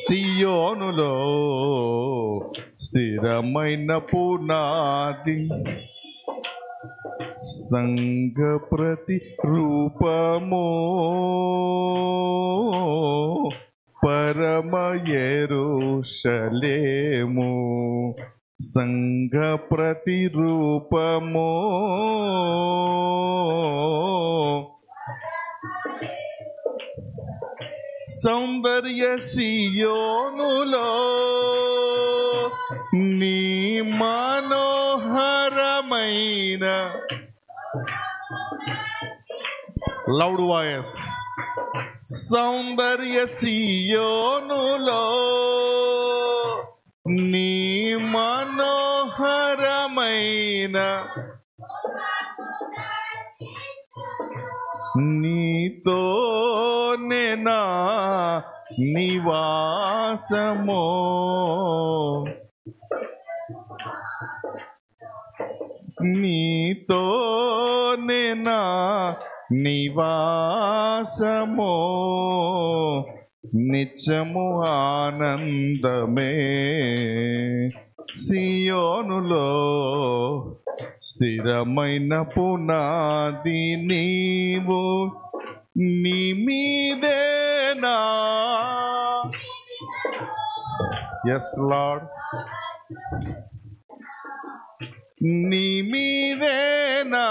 సియోనులో స్థిరమైన పునాది, సంఘ ప్రతి రూపము, పరమ యెరూషలేము. సంఘ ప్రతి రూపము, సౌందర్య సియోనులో నీ మనోహరమైన లౌడ్ వాయిస్. సౌందర్య సియోనులో నీ మనోహరమైన నీతోనే నా నివాసము, నీతోనే నా నివాసము, నిత్యము ఆనందమే. సియోనులో స్థిరమైన పునాది నీవు, నీ మీదేనా. ఎస్ లార్డ్, నీ మీదేనా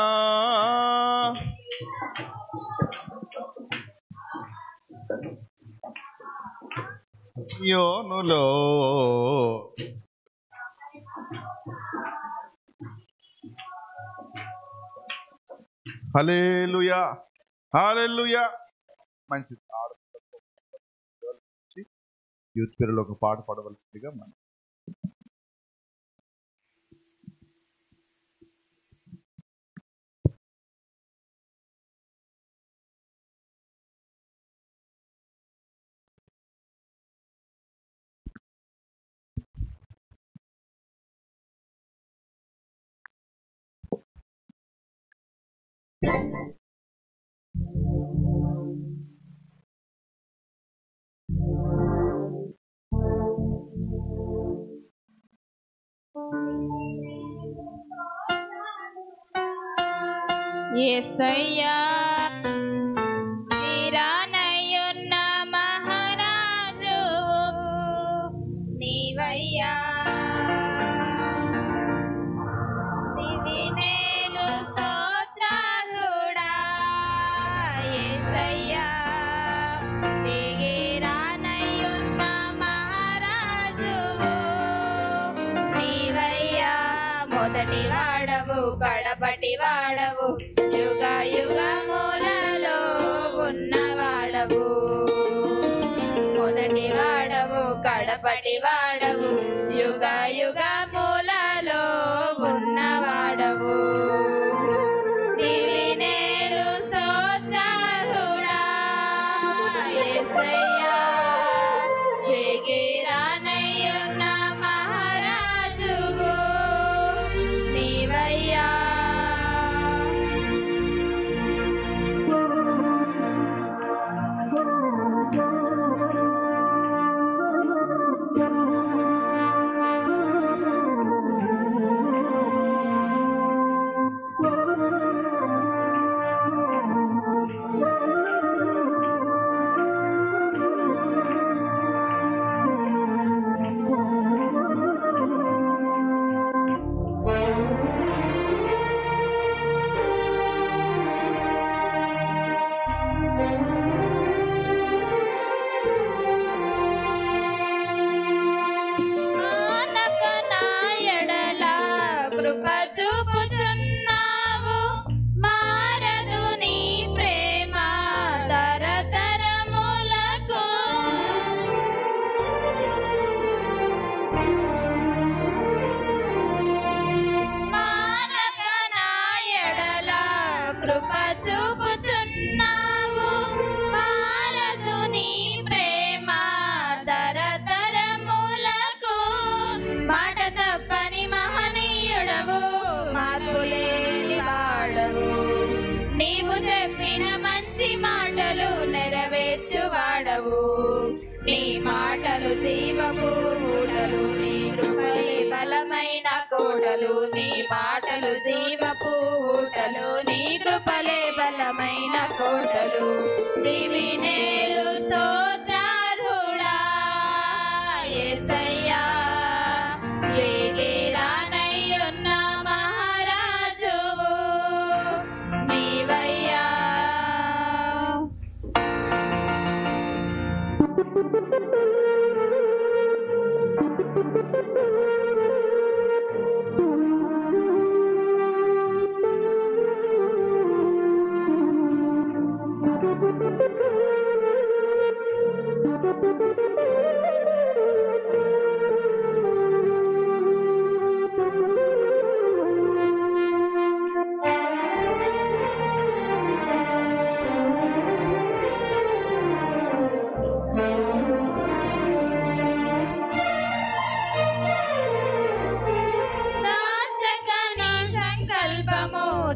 సియోనులో. హల్లెలూయా, హల్లెలూయా. మంచిది. యూత్ పీరియడ్లో ఒక పాట పాడవలసిందిగా మనం. యేసయ్యా నీరానయ్యున్న మహారాజు నీవయ్యా, దివినేలు స్తోత్రాలుడా. యేసయ్యా దిగిరానయ్యున్న మహారాజు నీవయ్యా, మొదటి వాడవు కడపటి వాడవు, యుగ యుగములలో ఉన్నవాడవు. మొదటి వాడవు కడపటి వాడవు, యుగ యుగములలో ఉన్నవాడవు. దివినేలు స్తోత్రాలుడా. యేసయ్యా ఎగిరానయ్యున్న మహారాజువు నీవయ్యా. నెరవేర్చువాడవు. నీ మాటలు జీవపు ఊటలు, నీ కృపలే బలమైన కోటలు. నీ మాటలు జీవపు ఊటలు, నీ కృపలే బలమైన కోటలు. దివినేలు స్తోత్రార్హుడా యేసయ్యా, ఏగిరానయ్యున్న మహారాజువు నీవయ్యా.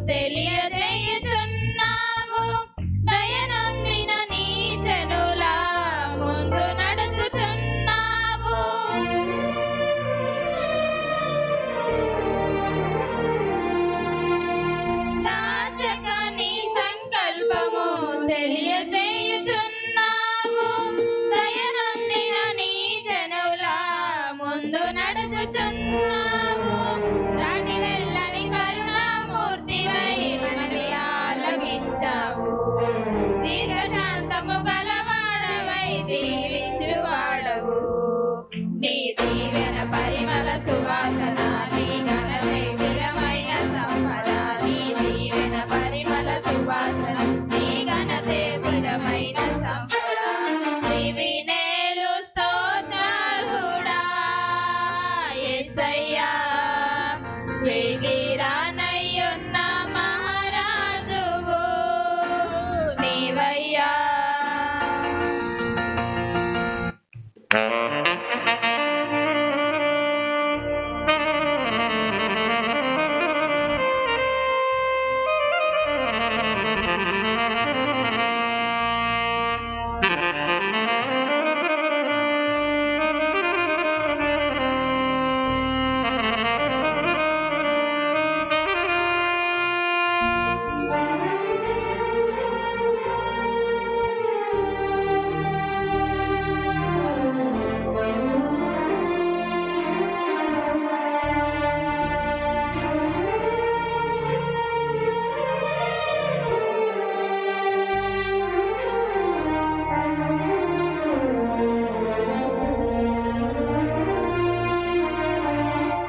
తెలియజేయుచున్నావు, దయనొందిన నీ జనుల ముందు నడుచుచున్నావు. నాచక నీ సంకల్పము తెలియజేయుచున్నావు, దయనొందిన నీ జనుల ముందు నడుచుచున్నావు. రాటి వెళ్ళని కరుణామూర్తివై మనవి ఆలకించావు. దీర్ఘశాంతము గలవాడవై దీవించువాడవు. నీ దీవెన పరిమళ సువాసన, నీ ఘనతే స్థిరమైన సంపద. నీ దీవెన పరిమళ సువాసన, నీ ఘనతే స్థిరమైన సంపద. దివినేలు స్తోత్రార్హుడా యేసయ్యా, ఏగిరానయ్యున్న మహారాజువు నీవయ్యా.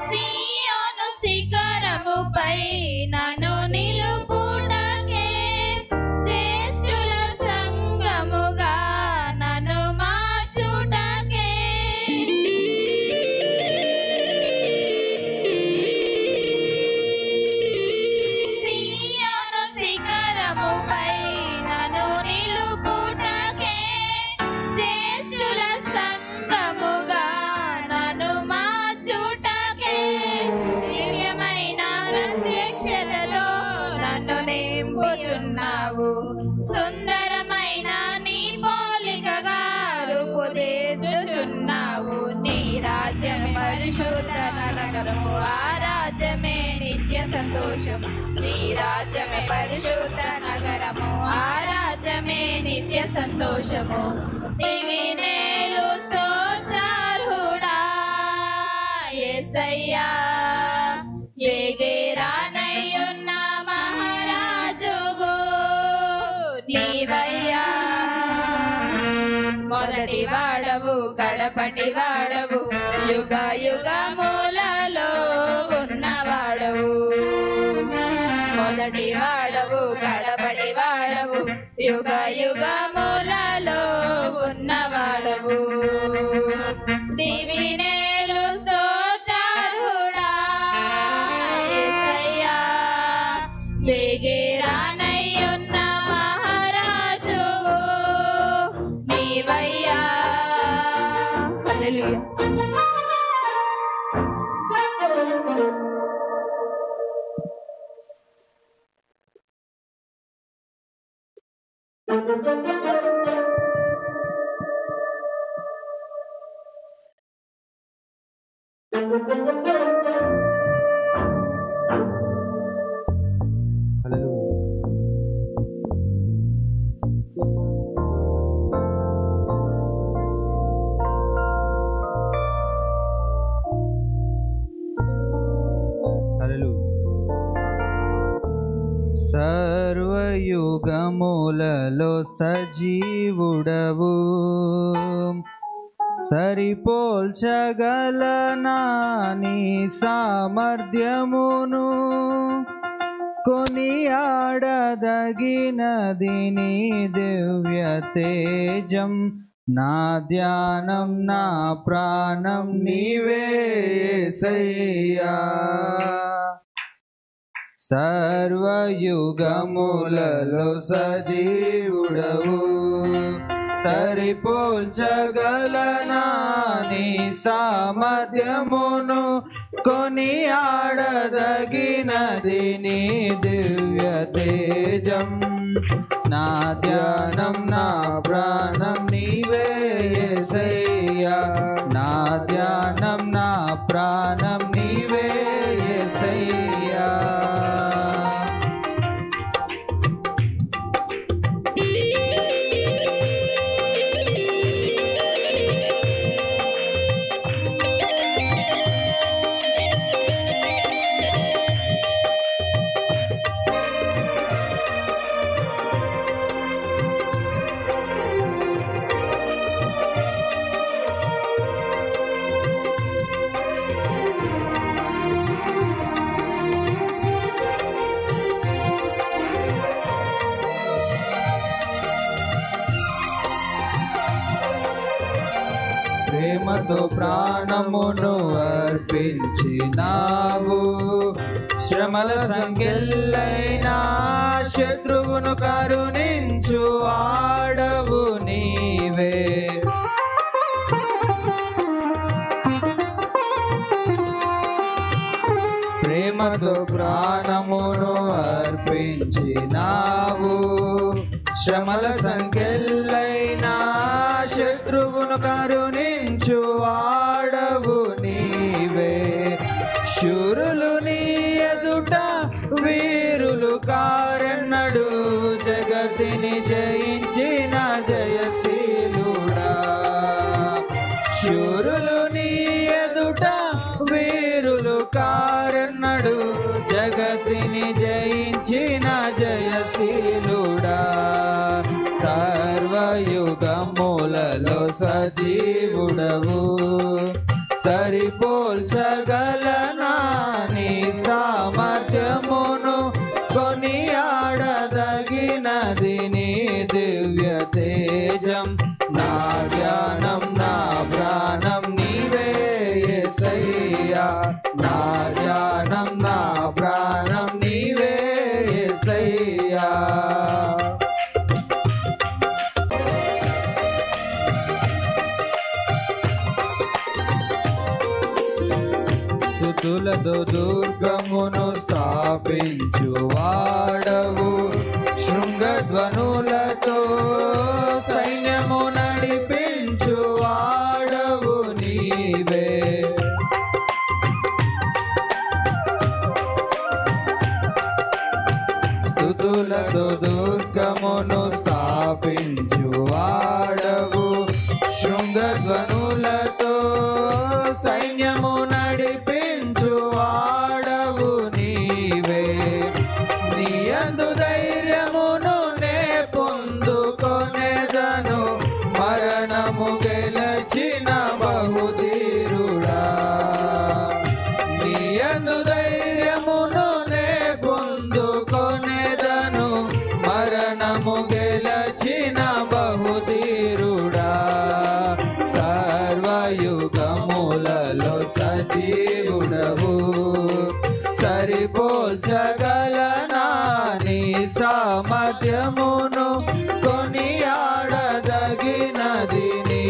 సియోను శిఖరముపై నన్ను నిలుపుటకే, జ్యేష్ఠుల సంగముగా నన్ను మార్చుటకే. సియోను శిఖరముపై నన్ను నిలుపుటకే, జ్యేష్ఠుల సంగముగా నన్ను మార్చుటకే. దివ్యమైన ప్రత్యక్షతలో నన్ను నింపుచున్నావు. సుందరమైన నీ పోలికగా రూపుదిద్దుచున్నావు. నీ రాజ్యమే పరిశుద్ధ నగరము, ఆ రాజ్యమే నిత్య సంతోషము. నీ రాజ్యమే పరిశుద్ధ నగరము, ఆ రాజ్యమే నిత్య సంతోషము. దివినేలు స్తోత్రార్హుడా యేసయ్యా, ఏగిరానయ్యున్న మహారాజువు నీవయ్యా. మొదటి వాడవు కడపటి వాడవు, యుగ యుగములలో ఉన్నవాడవు. మొదటి వాడవు కడపటి వాడవు, యుగ యుగములలో ఉన్నవాడవు. దివినేలు స్తోత్రార్హుడా యేసయ్యా, ఏగిరానయ్యున్న మహారాజువు నీవయ్యా. హల్లెలూయా. సర్వయుగములలో సజీవుడవు, సరిపోల్చగలనా నీ సామర్థ్యమును, కొనియాడదగినది నీ దివ్య తేజం. నా ధ్యానం నా ప్రాణం నీవే యేసయ్యా. సర్వయుగములలో సజీవుడవు, సరిపోల్చగలనా నీ సామర్థ్యమును, కొనియాడదగినది నీ దివ్య తేజం. నా ధ్యానం నా ప్రాణం నీవే యేసయ్యా. నా ధ్యానం నా ప్రాణం నీవే యేసయ్యా. ప్రేమతో ప్రాణమును అర్పించినావు, శ్రమల సంఖ్యలైన శత్రువును కరుణించు ఆడవు నీవే. ప్రేమతో ప్రాణమును అర్పించినావు, శ్రమల సంఖ్యలైన శత్రువును కరుణించు ఆడవు నీవే. శూరులు నీ ఎదుట వీరులు కారెన్నడు, జగతిని జయించిన జయశీలుడా. శూరులు నీ ఎదుట వీరులు కారెన్నడు, జగతిని జయించిన జయశీలుడా. సర్వయుగములలో సజీవుడవు, సరిపోల్చగలనా నీ సామర్థ్యమును, కొనియాడదగినది నీ దివ్య తేజం. నా ధ్యానం నా ప్రాణం నీవే యేసయ్యా. నా ధ్యానం నా ప్రాణం నీవే యేసయ్యా. స్తుతులతో దుర్గమును స్థాపించు వాడవు, శృంగధ్వనులతో సైన్యము నడిపించు వాడవు నీవే. స్తుతులతో దుర్గమును స్థాపించు వాడవు, శృంగధ్వనులతో సైన్యము నడిపించు వాడవు నీవే. నీయందు ధైర్యమును నే పొందుకొనెదను, మరణము గెలచిన బహుధీరుడా. నీయందు ధైర్యమును నే పొందుకొనెదను, మరణము గెలచిన బహుధీరుడా. సర్వయుగములలో సజీవుడవు, సరిపోల్చగలనా నీ సామర్థ్యమును, కొనియాడదగినది నీ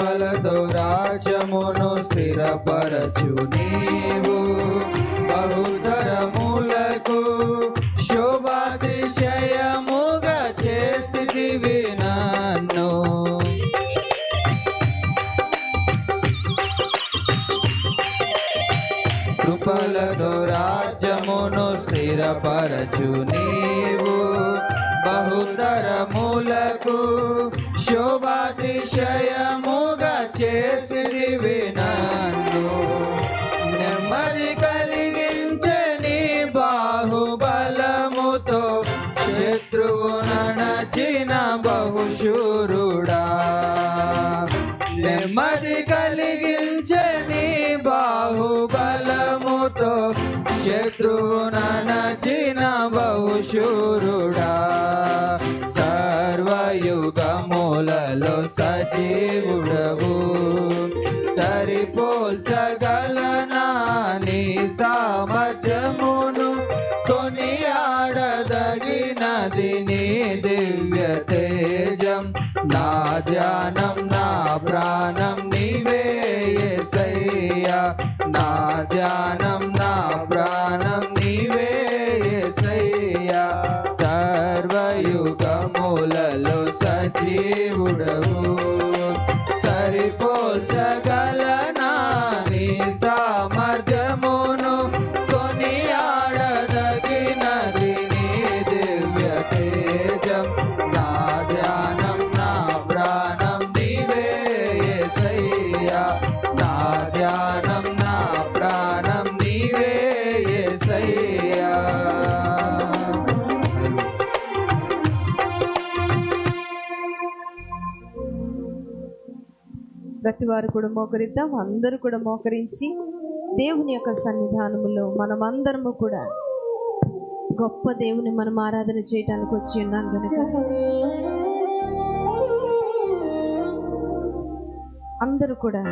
కృపలతో రాజ్యమును స్థిరపరచు నీవు బహుతరములకు శోభాతిశయముగా చేసిదివి నన్ను కృపలతో రాజ్యమును స్థిరపరచు నీవు బహుతరములకు శోభాతిశయముగా చేసిదివి నన్ను నెమ్మది కలిగించే నీ బాహుబలముతో శత్రువునచిన బహుశూరుడా నెమ్మది కలిగించే నీ బాహుబలముతో శత్రువునచిన బహుశూరుడా సర్వయుగములలో సజీవుడవు సరిపోల్చగలనా నీ సామర్థ్యమును కొనియాడదగినది నీ దివ్య తేజం నా ధ్యానం నా ప్రాణం నీవే యేసయ్యా నా ధ్యానం నా ప్రాణం నీవే యేసయ్యా సర్వయుగములలో సజీవుడవు సరిపోల్చగలనా నీ సామర్థ్యమును కొనియాడదగినది నీ దివ్య తేజం నా ధ్యానం నా ప్రాణం నీవే యేసయ్యా నా ధ్యానం నా ప్రాణం నీవే యేసయ్యా ప్రతి వారు కూడా మోకరిద్దాం. అందరూ కూడా మోకరించి దేవుని యొక్క సన్నిధానములో మనమందరము కూడా గొప్ప దేవుని మనం ఆరాధన చేయడానికి వచ్చి ఉన్నాం కనుక అందరూ కూడా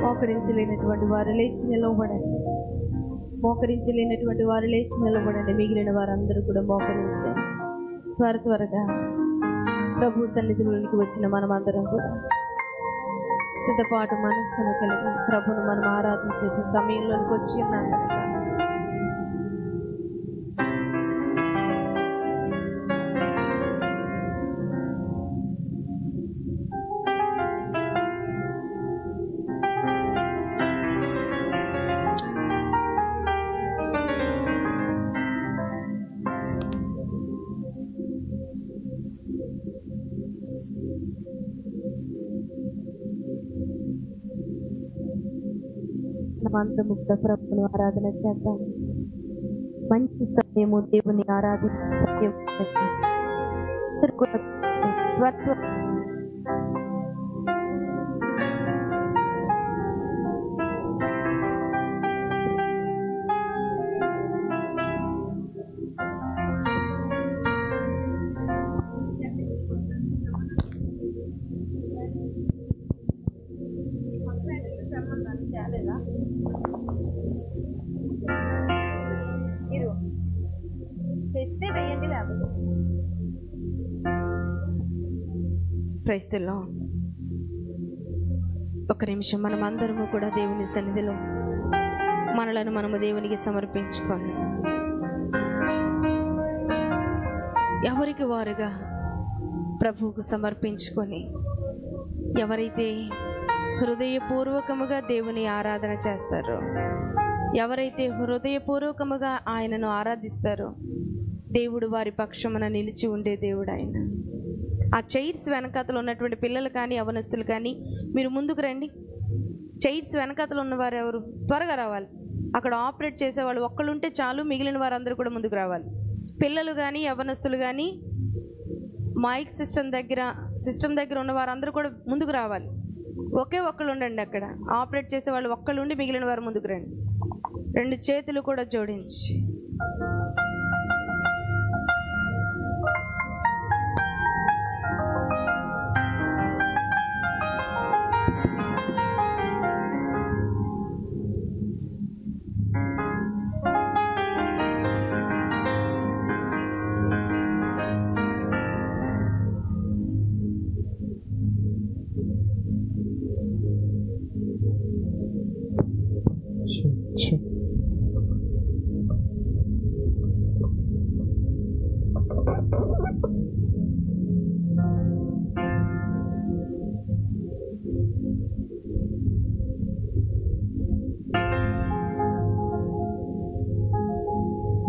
మోకరించలేనటువంటి వారు లేచి నిలవబడండి. మోకరించలేనటువంటి వారు లేచి నిలవబడండి. మిగిలిన వారందరూ కూడా మోకరించారు. త్వరగా ప్రభు సన్నిధిలోనికి వచ్చిన మనమందరం కూడా సిద్ధపాటు మనస్సును కలిగి ప్రభును మనం ఆరాధన చేసే సమయంలోనికి వచ్చి ఉన్నాం కనుక మంత్రముక్త ప్రభుని ఆరాధన చేద్దాం. మంచి సమయము దేవుని ఆరాధన ప్రైజ్ ది లార్డ్. ఒక నిమిషం మనం అందరము కూడా దేవుని సన్నిధిలో మనలను మనము దేవునికి సమర్పించుకోండి. ఎవరికి వారుగా ప్రభువుకు సమర్పించుకొని ఎవరైతే హృదయపూర్వకముగా దేవుని ఆరాధన చేస్తారో, ఎవరైతే హృదయపూర్వకముగా ఆయనను ఆరాధిస్తారో దేవుడు వారి పక్షమున నిలిచి ఉండే దేవుడు ఆయన. ఆ చైర్స్ వెనకాతలు ఉన్నటువంటి పిల్లలు కానీ యవనస్తులు కానీ మీరు ముందుకు రండి. చైర్స్ వెనకాతలు ఉన్నవారు ఎవరు త్వరగా రావాలి. అక్కడ ఆపరేట్ చేసేవాళ్ళు ఒక్కళ్ళు ఉంటే చాలు, మిగిలిన వారందరూ కూడా ముందుకు రావాలి. పిల్లలు కానీ యవనస్తులు కానీ మైక్ సిస్టమ్ దగ్గర ఉన్న వారందరూ కూడా ముందుకు రావాలి. ఒకే ఒక్కళ్ళు ఉండండి. అక్కడ ఆపరేట్ చేసేవాళ్ళు ఒక్కళ్ళు ఉండి మిగిలిన వారు ముందుకు రండి. రెండు చేతులు కూడా జోడించి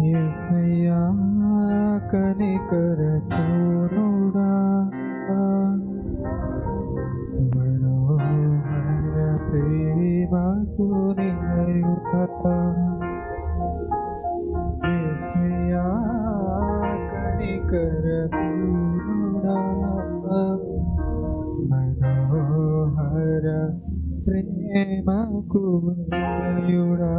యేసయ్యా కనికర పూర్ణుడా మనోహర ప్రేమకు నిలయుడా యేసయ్యా కనికర పూర్ణుడా మనోహర ప్రేమకు నిలయుడా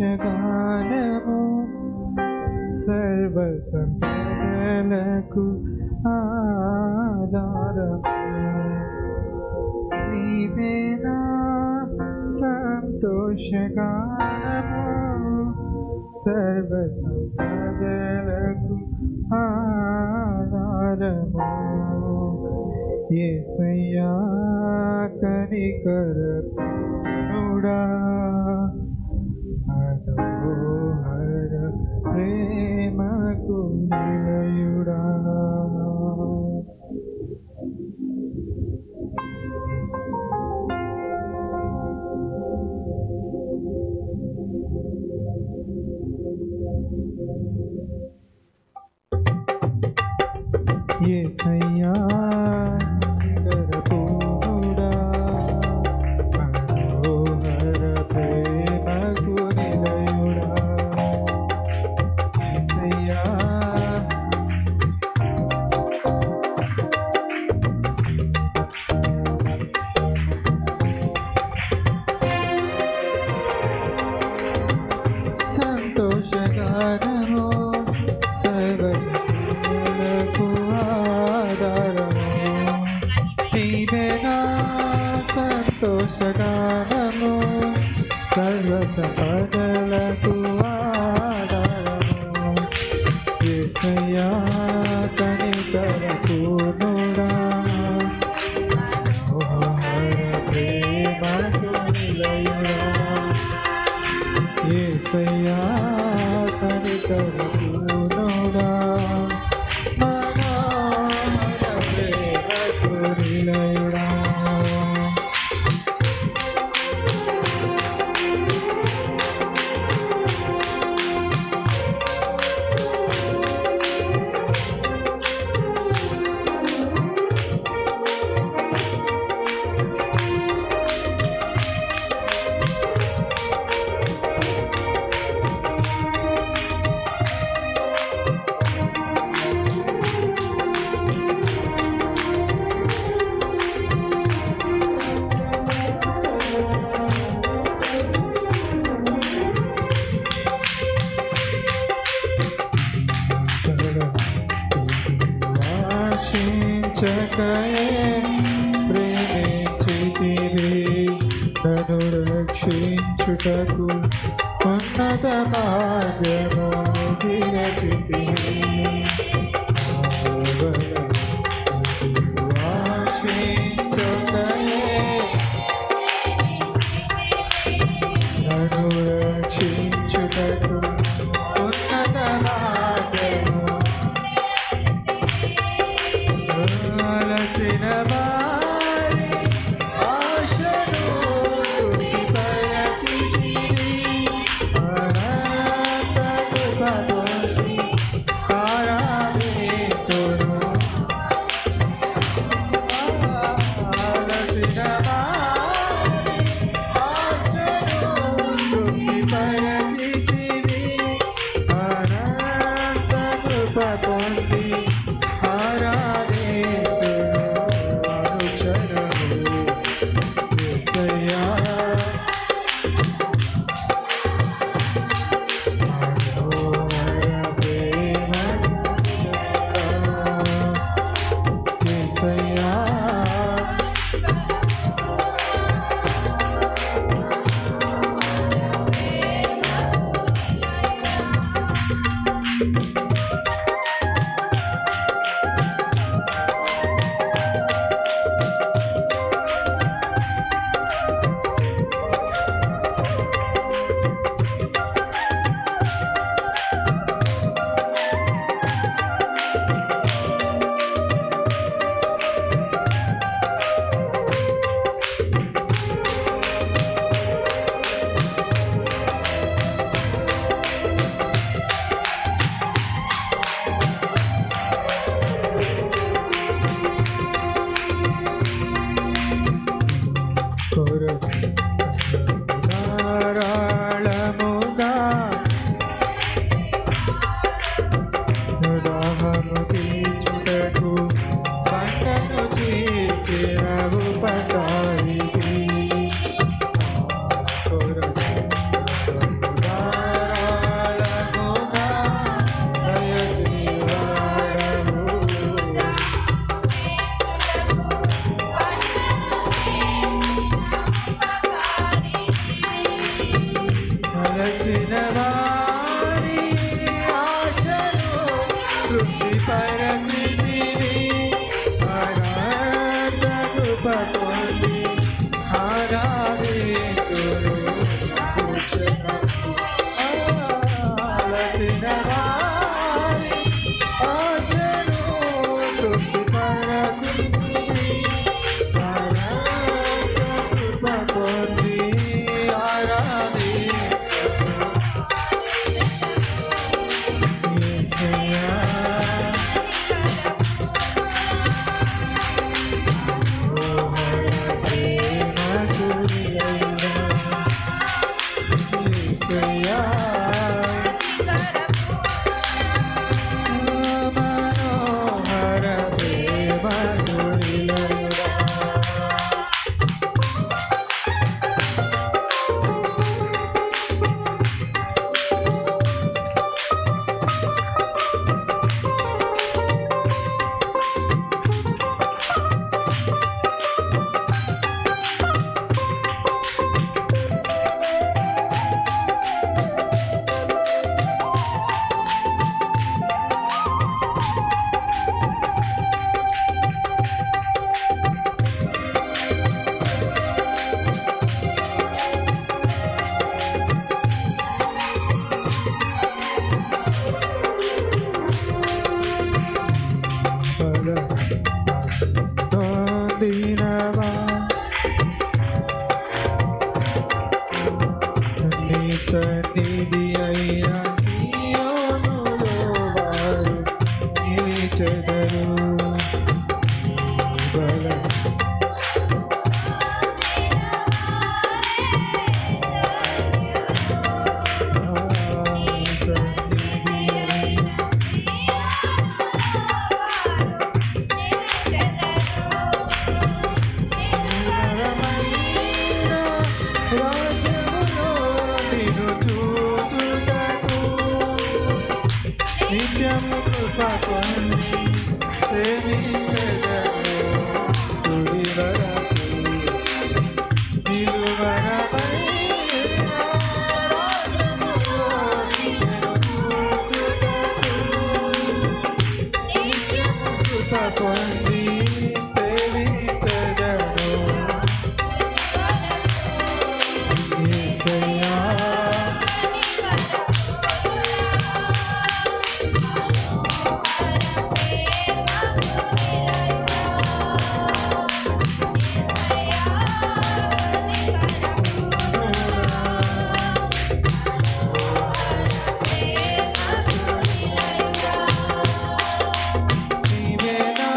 సంతోషగానము సర్వ సంపదలకు ఆధారము నీవేనా సంతోషగానము సర్వ సంపదలకు ఆధారము యేసయ్యా కనికరపుడా మనోహర ప్రేమకు నిలయుడా యేసయ్యా కనికరపుడా మనోహర ప్రేమకు నిలయుడా యేసయ్యా సంతోషగానము సర్వసంపదలకు ఆధారము నీవేనా సంతోషగానము సర్వసంపదలకు ఆధారము యేసయ్యా కనికర పూర్ణుడా మనోహర ప్రేమకు నిలయుడా యేసయ్యా కనికర పూర్ణుడా మనోహర ప్రేమకు నిలయుడా ఆశించకయే ప్రేమించితివి నన్ను రక్షించుటకు ఉన్నత మార్గము విరచితివి ఆశించకయే నన్ను రక్షించుటకు ఉన్నత మార్గము అలసిన వారి ఆశను తుడిపరచితివి అనాథను సేవించెదరు బల నిత్యము కృప పొంది సేవించెదరు తుది వరకు నిలువరమైన రాజ్యములో నిన్ను చూచుటకు నిత్యము కృప పొంది సేవించెదరు యేసయ్యా నీవేనా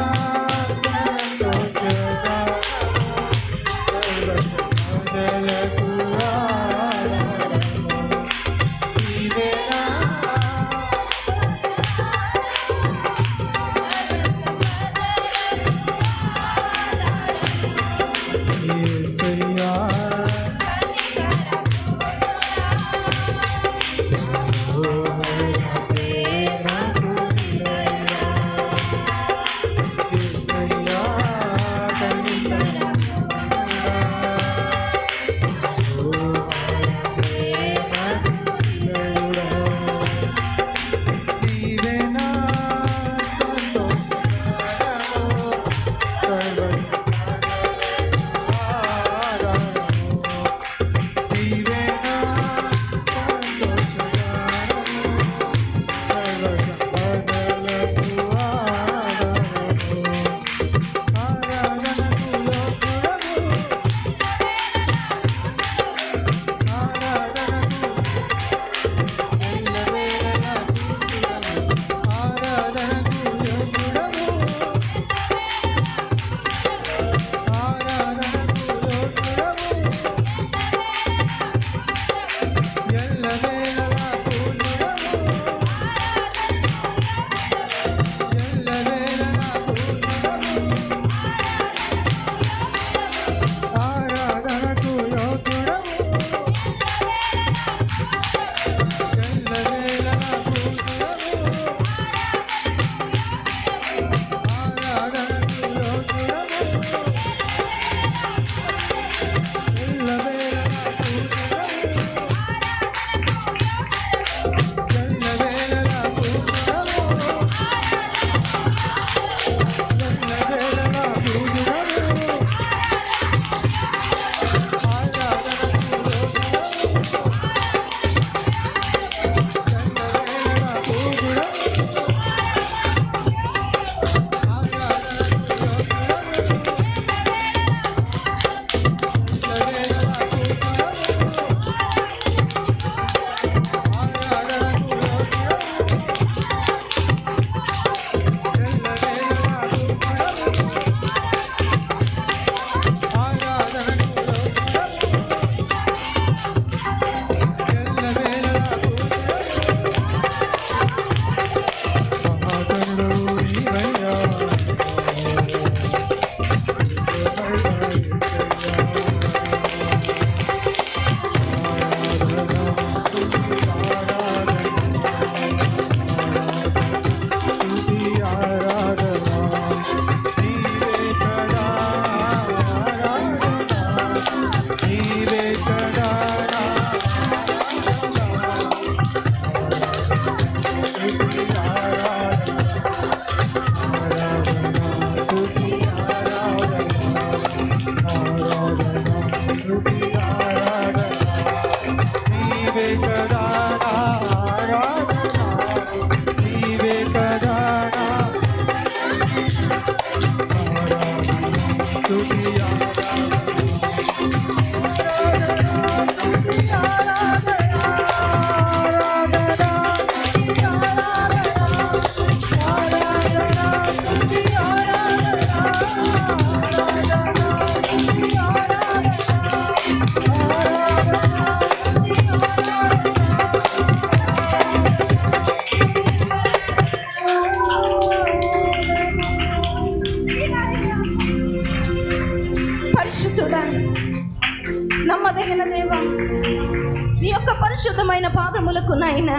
పరిశుద్ధమైన పాదములకు నాయన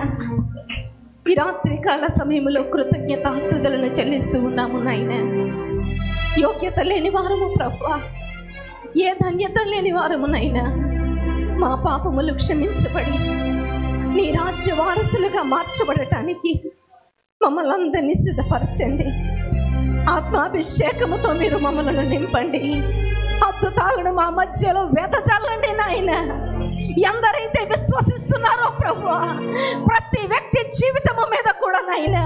ఈ రాత్రి కాల సమయంలో కృతజ్ఞతాస్తుతులను చెల్లిస్తూ ఉన్నాము నాయన. యోగ్యత లేని వారము ప్రభువా, ఏ ధన్యత లేని వారము నాయనా, మా పాపములు క్షమించబడి నీ రాజ్య వారసులుగా మార్చబడటానికి మమ్మల్ని అందరినీ సిద్ధపరచండి. ఆత్మాభిషేకముతో మీరు మమ్మల్ని నింపండి. అద్భుతాలను మా మధ్యలో వెదజల్లండి నాయన. ఎందరైతే విశ్వసిస్తున్నారో ప్రభువా, ప్రతి వ్యక్తి జీవితము మీద కూడా నాయన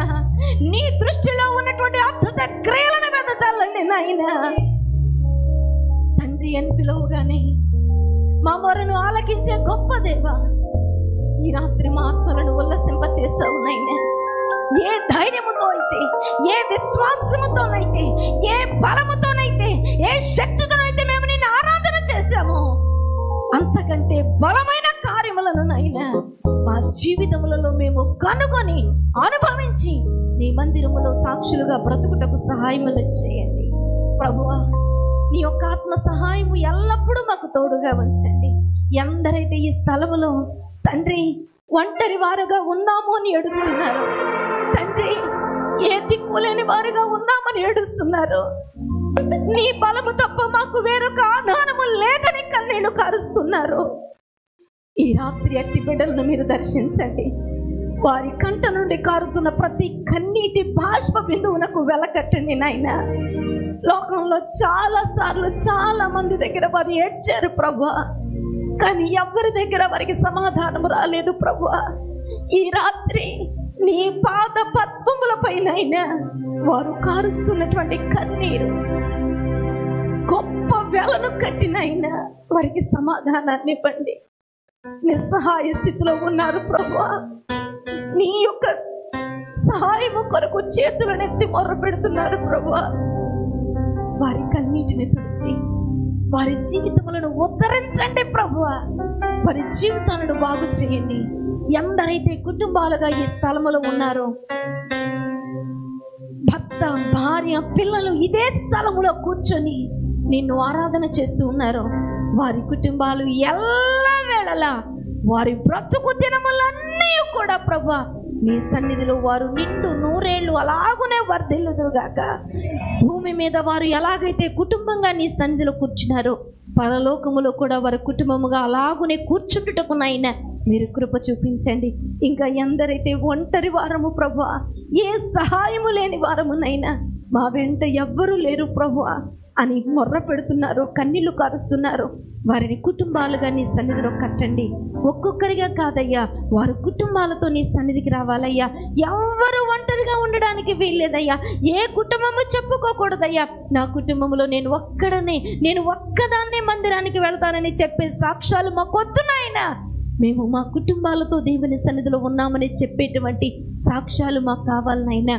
నీ దృష్టిలో ఉన్నటువంటి అద్భుత క్రియలను వెదజల్లండి నాయన. తండ్రి అని పిలువగానే మా మొరను ఆలకించే గొప్ప దేవ, ఈ రాత్రి మా ఆత్మలను ఉల్లసింప చేసావు నాయన. ఏ ధైర్యముతో అయితే, ఏ విశ్వాసముతోనైతే, ఏ బలముతోనైతే, ఏ శక్తితోనైతే మేము నిన్ను ఆరాధన చేశామో అంతకంటే బలమైన కార్యములను నాయన మా జీవితములలో మేము కనుగొని అనుభవించి నీ మందిరములో సాక్షులుగా బ్రతుకుటకు సహాయములు చేయండి ప్రభువా. నీ యొక్క ఆత్మ సహాయము ఎల్లప్పుడూ మాకు తోడుగా ఉంచండి. ఎందరైతే ఈ స్థలములో తండ్రి ఒంటరి వారుగా ఉన్నాము అని ఏడుస్తున్నారు, తండ్రి ఏ దిక్కులేని వారుగా ఉన్నామని ఏడుస్తున్నారు, నీ బలము తప్ప మాకు వేరొక ఆధారము లేదని కన్నీళ్లు కారుస్తున్నారు, ఈ రాత్రి అట్టి బిడ్డలను మీరు దర్శించండి. వారి కంట నుండి కారుతున్న ప్రతి కన్నీటి బాష్ప బిందువునకు వెలకట్టండి నాయన. లోకంలో చాలా సార్లు చాలా మంది దగ్గర వారు ఏడ్చారు ప్రభువా, కానీ ఎవరి దగ్గర వారికి సమాధానం రాలేదు ప్రభువా. ఈ రాత్రి నీ పాద పద్మములపైనైనా వారు కారుస్తున్నటువంటి కన్నీరు గొప్ప వెలను కట్టినైనా వారికి సమాధానాన్ని ఇవ్వండి. నిస్సహాయ స్థితిలో ఉన్నారు ప్రభువా, నీ యొక్క సహాయము కొరకు చేతులనెత్తి మొర్ర పెడుతున్నారు ప్రభువా. వారి కన్నీటిని తుడిచి వారి జీవితములను ఉద్ధరించండి ప్రభువా. వారి జీవితాలను బాగు చేయండి. ఎందరైతే కుటుంబాలుగా ఈ స్థలములో ఉన్నారో, భర్త భార్య పిల్లలు ఇదే స్థలములో కూర్చొని నిన్ను ఆరాధన చేస్తూ ఉన్నారో, వారి కుటుంబాలు ఎల్లవేళలా వారి బ్రతుకు దినములన్నీ కూడా ప్రభువా నీ సన్నిధిలో వారు నిండు నూరేళ్లు అలాగునే వర్ధిల్లుదురుగాక. భూమి మీద వారు ఎలాగైతే కుటుంబంగా నీ సన్నిధిలో కూర్చున్నారో, పరలోకములో కూడా వారి కుటుంబముగా అలాగునే కూర్చుంటుటకు నాయన మీరు కృప చూపించండి. ఇంకా ఎందరైతే ఒంటరి వారము ప్రభువా, ఏ సహాయము లేని వారమునైనా, మా వెంట ఎవ్వరూ లేరు ప్రభువా అని మొర్ర పెడుతున్నారు, కన్నీళ్లు కారుస్తున్నారు, వారిని కుటుంబాలుగా నీ సన్నిధిలో కట్టండి. ఒక్కొక్కరిగా కాదయ్యా, వారు కుటుంబాలతో నీ సన్నిధికి రావాలయ్యా. ఎవరు ఒంటరిగా ఉండడానికి వీల్లేదయ్యా. ఏ కుటుంబము చెప్పుకోకూడదయ్యా, నా కుటుంబంలో నేను ఒక్కదాన్నే మందిరానికి వెళ్తానని చెప్పే సాక్ష్యాలు మాకొద్దు నాయనా. మేము మా కుటుంబాలతో దేవుని సన్నిధిలో ఉన్నామని చెప్పేటువంటి సాక్ష్యాలు మాకు కావాలి నాయనా.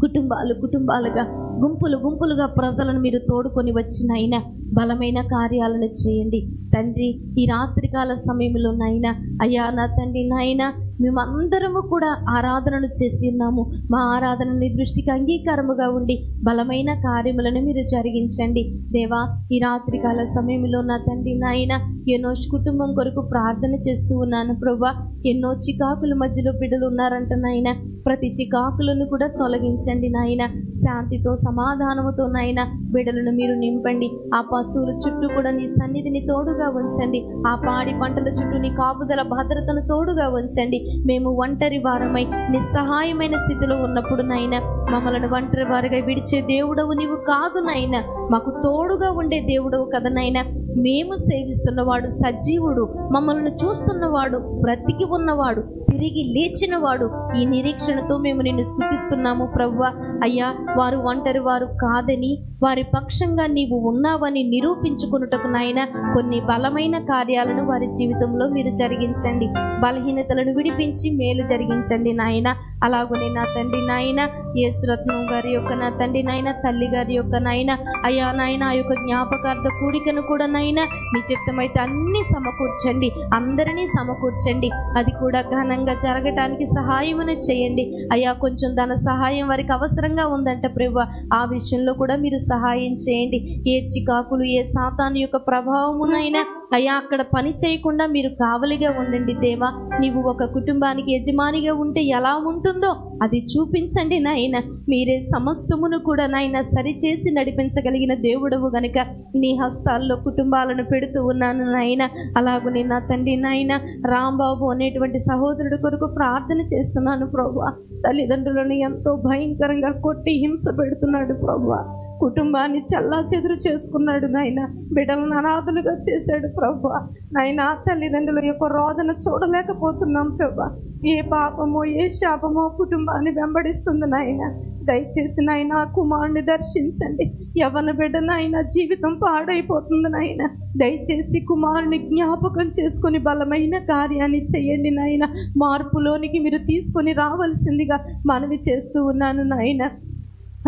కుటుంబాలుగా గుంపులుగా ప్రజలను మీరు తోడుకొని వచ్చినైనా బలమైన కార్యాలను చేయండి తండ్రి. ఈ రాత్రికాల సమయంలో నాయనా, అయ్యా నా తండ్రి నాయనా, మేమందరము కూడా ఆరాధనలు చేసి ఉన్నాము. మా ఆరాధన నీ దృష్టికి అంగీకారముగా ఉండి బలమైన కార్యములను మీరు జరిగించండి దేవా. ఈ రాత్రికాల సమయంలో నా తండ్రి నాయన ఎన్నో కుటుంబం కొరకు ప్రార్థన చేస్తూ ఉన్నాను ప్రభా. ఎన్నో చికాకుల మధ్యలో బిడ్డలు ఉన్నారంట నాయన. ప్రతి చికాకులను కూడా తొలగించండి నాయన. శాంతితో సమాధానముతో నాయన బిడ్డలను మీరు నింపండి. ఆ పశువుల చుట్టూ కూడా నీ సన్నిధిని తోడుగా ఉంచండి. ఆ పాడి పంటల చుట్టూ నీ కాపుదల భద్రతను తోడుగా ఉంచండి. మేము ఒంటరి వారమై నిస్సహాయమైన స్థితిలో ఉన్నప్పుడు నాయన మమ్మల్ని ఒంటరి వారిగా విడిచే దేవుడవు నీవు కాదు నాయన, మాకు తోడుగా ఉండే దేవుడవు కదా నాయన. మేము సేవిస్తున్నవాడు సజీవుడు, మమ్మల్ని చూస్తున్నవాడు, బ్రతికి ఉన్నవాడు, తిరిగి లేచినవాడు. ఈ నిరీక్షణతో మేము నిన్ను స్తుతిస్తున్నాము ప్రభువా. అయ్యా, వారు ఒంటరి వారు కాదని, వారి పక్షంగా నీవు ఉన్నావని నిరూపించుకున్నటకు నాయన కొన్ని బలమైన కార్యాలను వారి జీవితంలో మీరు జరిగించండి. బలహీనతలను విడిపించి మేలు జరిగించండి నాయన. అలాగనే నా తండ్రి నాయన యేసురత్నం గారి యొక్క నా తండ్రి నాయన తల్లి గారి యొక్క నాయన అయ్యా నాయన ఆ యొక్క జ్ఞాపకార్థ కూడికను కూడా నాయన నీ చిత్తమైతే అన్ని సమకూర్చండి, అందరినీ సమకూర్చండి. అది కూడా ఘనంగా త్వరగా జరగటానికి సహాయమును చేయండి అయ్యా. కొంచెం ధన సహాయం వారికి అవసరంగా ఉందంట ప్రభువా, ఆ విషయంలో కూడా మీరు సహాయం చేయండి. ఏ చికాకులు ఏ సాతాను యొక్క ప్రభావమునైనా అయ్యా అక్కడ పని చేయకుండా మీరు కావలిగా ఉండండి దేవా. నీవు ఒక కుటుంబానికి యజమానిగా ఉంటే ఎలా ఉంటుందో అది చూపించండి నాయన. మీరే సమస్తమును కూడా నాయన సరిచేసి నడిపించగలిగిన దేవుడవు గనుక నీ హస్తాల్లో కుటుంబాలను పెడుతూ ఉన్నాను నాయన. అలాగనే నా తండ్రి నాయన రాంబాబు అనేటువంటి సహోదరుడి కొరకు ప్రార్థన చేస్తున్నాను ప్రభువా. తల్లిదండ్రులను ఎంతో భయంకరంగా కొట్టి హింస పెడుతున్నాడు ప్రభువా. కుటుంబాన్ని చల్లా చెదురు చేసుకున్నాడు నాయన. బిడ్డలను అనాథలుగా చేశాడు ప్రభువా. నాయన తల్లిదండ్రుల యొక్క రోదన చూడలేకపోతున్నాం ప్రభువా. ఏ పాపమో ఏ శాపమో కుటుంబాన్ని వెంబడిస్తుంది నాయన. దయచేసి నాయన కుమారుని దర్శించండి. యవ్వన బిడ్డ నాయన జీవితం పాడైపోతుంది నాయన. దయచేసి కుమారుని జ్ఞాపకం చేసుకొని బలమైన కార్యాన్ని చేయండి నాయన. మార్పులోనికి మీరు తీసుకొని రావాల్సిందిగా మనవి చేస్తూ ఉన్నాను నాయన.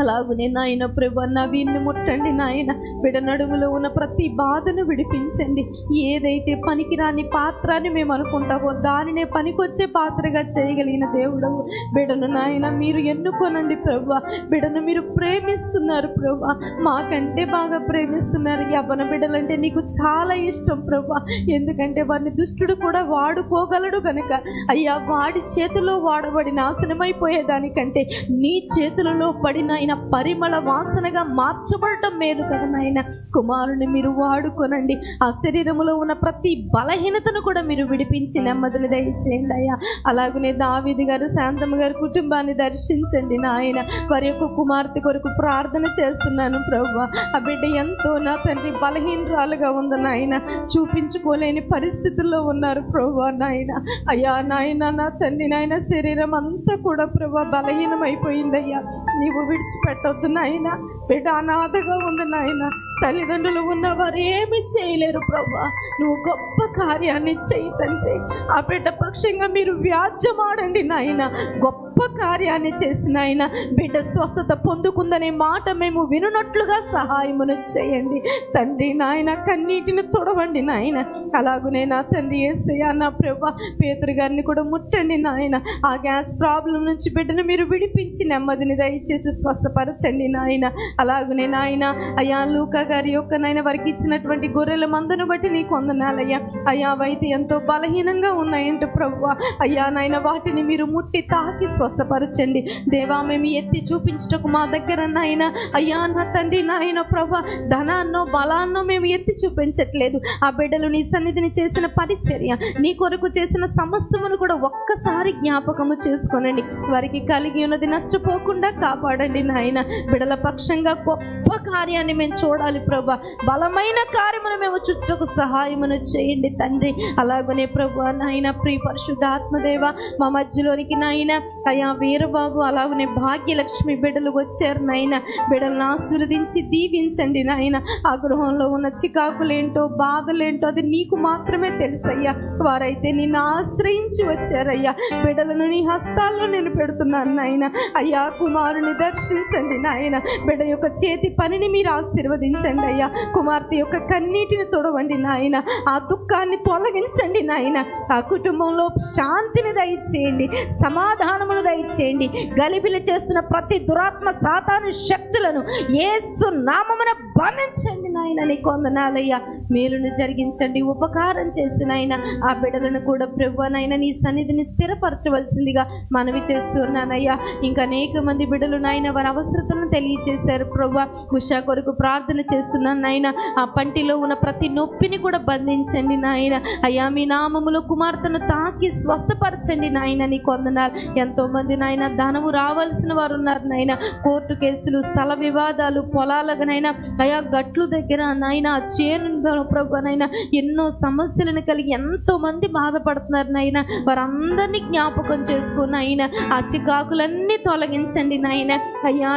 అలాగనే నాయన ప్రభు నవీన్ని ముట్టండి నాయన. బిడ నడుములో ఉన్న ప్రతి బాధను విడిపించండి. ఏదైతే పనికిరాని పాత్ర అని మేము అనుకుంటామో దానినే పనికొచ్చే పాత్రగా చేయగలిగిన దేవుడవు. బిడను నాయన మీరు ఎన్నుకోనండి ప్రభు. బిడను మీరు ప్రేమిస్తున్నారు ప్రభు, మాకంటే బాగా ప్రేమిస్తున్నారు. యవ్వన బిడ్డలంటే నీకు చాలా ఇష్టం ప్రభు. ఎందుకంటే వారిని దుష్టుడు కూడా వాడుకోగలడు కనుక అయ్యా, వాడి చేతిలో వాడబడి నాశనమైపోయేదానికంటే నీ చేతులలో పడిన పరిమళ వాసనగా మార్చబడటం మేలు కదా నాయన. కుమారుని మీరు వాడుకోనండి. ఆ శరీరంలో ఉన్న ప్రతి బలహీనతను కూడా మీరు విడిపించి నెమ్మదిని దయచేయండి అయ్యా. అలాగనే దావీదు గారు శాంతమ్మ గారి కుటుంబాన్ని దర్శించండి నాయన. వారి యొక్క కుమార్తె కొరకు ప్రార్థన చేస్తున్నాను ప్రభువా. ఆ బిడ్డ ఎంతో నా తండ్రి బలహీనరాలుగా ఉంది నాయన. చూపించుకోలేని పరిస్థితుల్లో ఉన్నారు ప్రభువా నాయన. అయ్యా నాయన నా తండ్రి నాయన శరీరం అంతా కూడా ప్రభువా బలహీనమైపోయిందయ్యా. నీవు విడిచిపెట్టొద్దు నాయన. బిడ్డ అనాథగా ఉంది నాయన. తల్లిదండ్రులు ఉన్నవారు ఏమి చేయలేరు ప్రభువా. నువ్వు గొప్ప కార్యాన్ని చేయి తండ్రి. ఆ బిడ్డ పక్షంగా మీరు వ్యాజ్యమాడండి నాయన. గొప్ప కార్యాన్ని చేసిన ఆయన బిడ్డ స్వస్థత పొందుకుందనే మాట మేము వినున్నట్లుగా సహాయమును చేయండి తండ్రి. నాయన కన్నీటిని తొడవండి నాయన. అలాగునే నా తండ్రి యేసయ్యా నా ప్రభువా పేతురు గారిని కూడా ముట్టండి నాయన. ఆ గ్యాస్ ప్రాబ్లం నుంచి బిడ్డను మీరు విడిపించి నెమ్మదిని దయచేసి స్వస్థపరచండి నాయన. అలాగునే నాయన అయ్యా లూకా గారి యొక్క నాయన వారికి ఇచ్చినటువంటి గొర్రెల మందను బట్టి నీకు వందనాలయ్యా. అయ్యా అవైతే ఎంతో బలహీనంగా ఉన్నాయంట ప్రభువా. అయ్యా నాయన వాటిని మీరు ముట్టి తాకి స్వస్థపరచండి దేవా. మేము ఎత్తి చూపించటకు మా దగ్గర నాయన అయ్యా నా తండ్రి నాయన ప్రభువా ధనాన్నో బలాన్నో మేము ఎత్తి చూపించట్లేదు. ఆ బిడ్డలు నీ సన్నిధిని చేసిన పరిచర్య నీ కొరకు చేసిన సమస్తమును కూడా ఒక్కసారి జ్ఞాపకము చేసుకోనండి. వారికి కలిగి ఉన్నది నష్టపోకుండా కాపాడండి నాయన. బిడ్డల పక్షంగా గొప్ప కార్యాన్ని మేము చూడాలి ప్రభా. బలమైన కార్యమును మేము చూచుటకు సహాయమును చేయండి తండ్రి. అలాగనే ప్రభు నాయన ప్రియ పరిశుద్ధాత్మదేవ మా మధ్యలోనికి నాయన అయ్యా వీరబాబు అలాగనే భాగ్యలక్ష్మి బిడ్డలు వచ్చారు నాయన. బిడ్డలను ఆశీర్వదించి దీవించండి నాయన. ఆ గృహంలో ఉన్న చికాకులేంటో బాధలేంటో అది నీకు మాత్రమే తెలుసయ్యా. వారైతే నిన్ను ఆశ్రయించి వచ్చారయ్యా. బిడ్డలను నీ హస్తాల్లో నేను పెడుతున్నాను నాయన. అయ్యా కుమారుని దర్శించండి నాయన. బిడ్డ యొక్క చేతి పనిని మీరు ఆశీర్వదించండి అయ్యా. కుమార్తె యొక్క కన్నీటిని తొడవండి నాయన. ఆ దుఃఖాన్ని తొలగించండి నాయన. ఆ కుటుంబంలో శాంతిని దయచేయండి, సమాధానమును దయచేయండి. గలిబిలి చేస్తున్న ప్రతి దురాత్మ సాతాను శక్తులను యేసు నామమున బంధించండి నాయన. నీకు వందనాలయ్యా. మేలును జరిగించండి, ఉపకారం చేసిన ఆయన ఆ బిడ్డలను కూడా ప్రభువనైనా నీ సన్నిధిని స్థిరపరచవలసిందిగా మనవి చేస్తున్నానయ్యా. ఇంకా అనేక మంది బిడ్డలు నాయన వారి అవసరతలను తెలియజేశారు ప్రభువా. ఉషా కొరకు ప్రార్థన చేస్తున్నాను నాయన. ఆ పంటిలో ఉన్న ప్రతి నొప్పిని కూడా బంధించండి నాయన. అయ్యా మీ నామములో కుమార్తెను తాకి స్వస్థపరచండి నాయన. నీకు వందనాలు. ఎంతో మంది నాయన ధనము రావాల్సిన వారు ఉన్నారు నాయన. కోర్టు కేసులు, స్థల వివాదాలు, పొలాలకునైనా అయా గట్లు దగ్గర నాయన చేను ప్రభునైనా ఎన్నో సమస్యలను కలిగి ఎంతో మంది బాధపడుతున్నారు నాయన. వారందరినీ జ్ఞాపకం చేసుకుని నాయన ఆ చికాకులన్నీ తొలగించండి నాయన. అయ్యా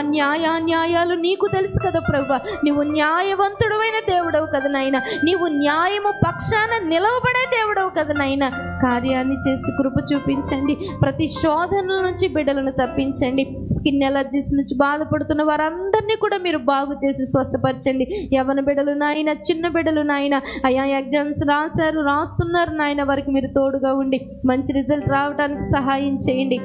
న్యాయాలు నీకు తెలుసు కదా ప్రభు. నువ్వు న్యాయవంతుడైన దేవుడవు కదా నాయన, నీవు న్యాయము పక్షాన నిలవబడే దేవుడవు కదా నాయన. కార్యాన్ని చేసి కృప చూపించండి. ప్రతి శోధనల నుంచి బిడ్డలను తప్పించండి. స్కిన్ ఎలర్జీస్ నుంచి బాధపడుతున్న వారందరినీ కూడా మీరు బాగు చేసి స్వస్థపరచండి. యవ్వన బిడ్డలు నాయన, చిన్న బిడ్డలు నాయన, అయా ఎగ్జామ్స్ రాస్తున్నారు నాయన, వారికి మీరు తోడుగా ఉండి మంచి రిజల్ట్ రావడానికి సహాయం చేయండి.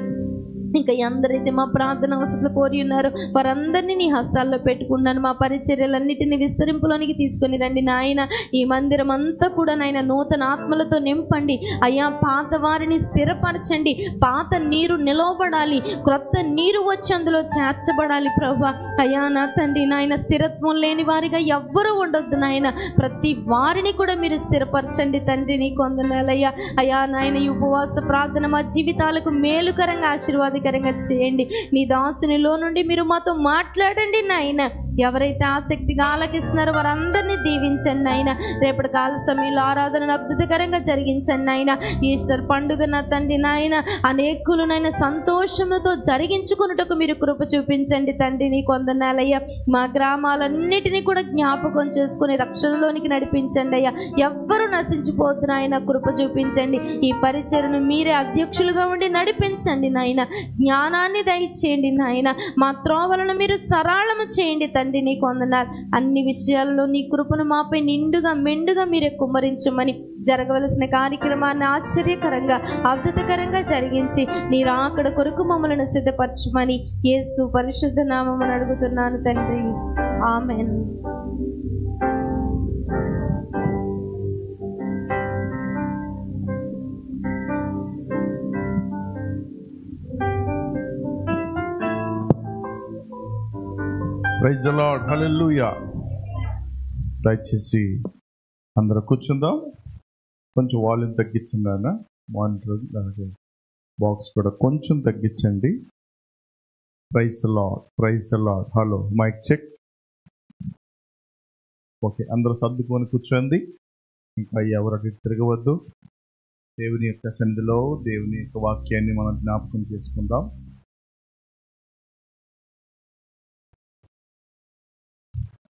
ఇంకా ఎందరైతే మా ప్రార్థన అవసరాలు కోరి ఉన్నారో వారందరినీ నీ హస్తాల్లో పెట్టుకున్నాను. మా పరిచర్యలన్నిటిని విస్తరింపులోనికి తీసుకొని రండి నాయన. ఈ మందిరం అంతా కూడా నాయన నూతన ఆత్మలతో నింపండి అయ్యా. పాత వారిని స్థిరపరచండి. పాత నీరు నిలవబడాలి, క్రొత్త నీరు వచ్చి అందులో చేర్చబడాలి ప్రభా. అయ్యా నా తండ్రి నాయన, స్థిరత్వం లేని వారిగా ఎవ్వరూ ఉండొద్దు నాయన. ప్రతి వారిని కూడా మీరు స్థిరపరచండి తండ్రి. నీ కొందనాలయ్యా. అయ్యా నాయన, ఈ ఉపవాస ప్రార్థన మా జీవితాలకు మేలుకరంగా ఆశీర్వాద చేయండి. నీ దాసునిలో నుండి మీరు మాతో మాట్లాడండి నాయన. ఎవరైతే ఆసక్తిగా ఆలకిస్తున్నారో వారందరినీ దీవించండి నాయన. రేపటి కాల సమయంలో ఆరాధనను అద్భుతకరంగా జరిగించండి నాయన. ఈస్టర్ పండుగ నా తండ్రి నాయన అనేకులు నాయన సంతోషంతో జరిగించుకున్నట్టుకు మీరు కృప చూపించండి తండ్రి. నీ కొందనాలయ్యా. మా గ్రామాలన్నిటినీ కూడా జ్ఞాపకం చేసుకుని రక్షణలోనికి నడిపించండి అయ్యా. ఎవ్వరూ నశించిపోద్దు నాయన, కృప చూపించండి. ఈ పరిచయను మీరే అధ్యక్షులుగా ఉండి నడిపించండి నాయన. జ్ఞానాన్ని దయచేయండి నాయన. మా త్రోవలను మీరు సరళము చేయండి తండ్రి. నీ కొందనాలు. అన్ని విషయాల్లో నీ కృపను మాపై నిండుగా మెండుగా మీరే కుమ్మరించమని, జరగవలసిన కార్యక్రమాన్ని ఆశ్చర్యకరంగా అద్భుతకరంగా జరిగించి నీ రాకడ కొరకు మమ్మల్ని సిద్ధపరచమని యేసు పరిశుద్ధ నామమున అడుగుతున్నాను తండ్రి. Amen. Praise the Lord. Hallelujah. దయచేసి అందరూ కూర్చుందాం. కొంచెం వాల్యూమ్ తగ్గించండి ఆయన. మానిటర్ అలాగే బాక్స్ కూడా కొంచెం తగ్గించండి. Praise the lord, praise the lord. Hello, mic check. Okay, అందరూ సర్దుకొని కూర్చోండి. ఇంకా ఎవరు అటు తిరగవద్దు. దేవుని యొక్క సన్నిధిలో దేవుని యొక్క వాక్యాన్ని మనం జ్ఞాపకం చేసుకుందాం.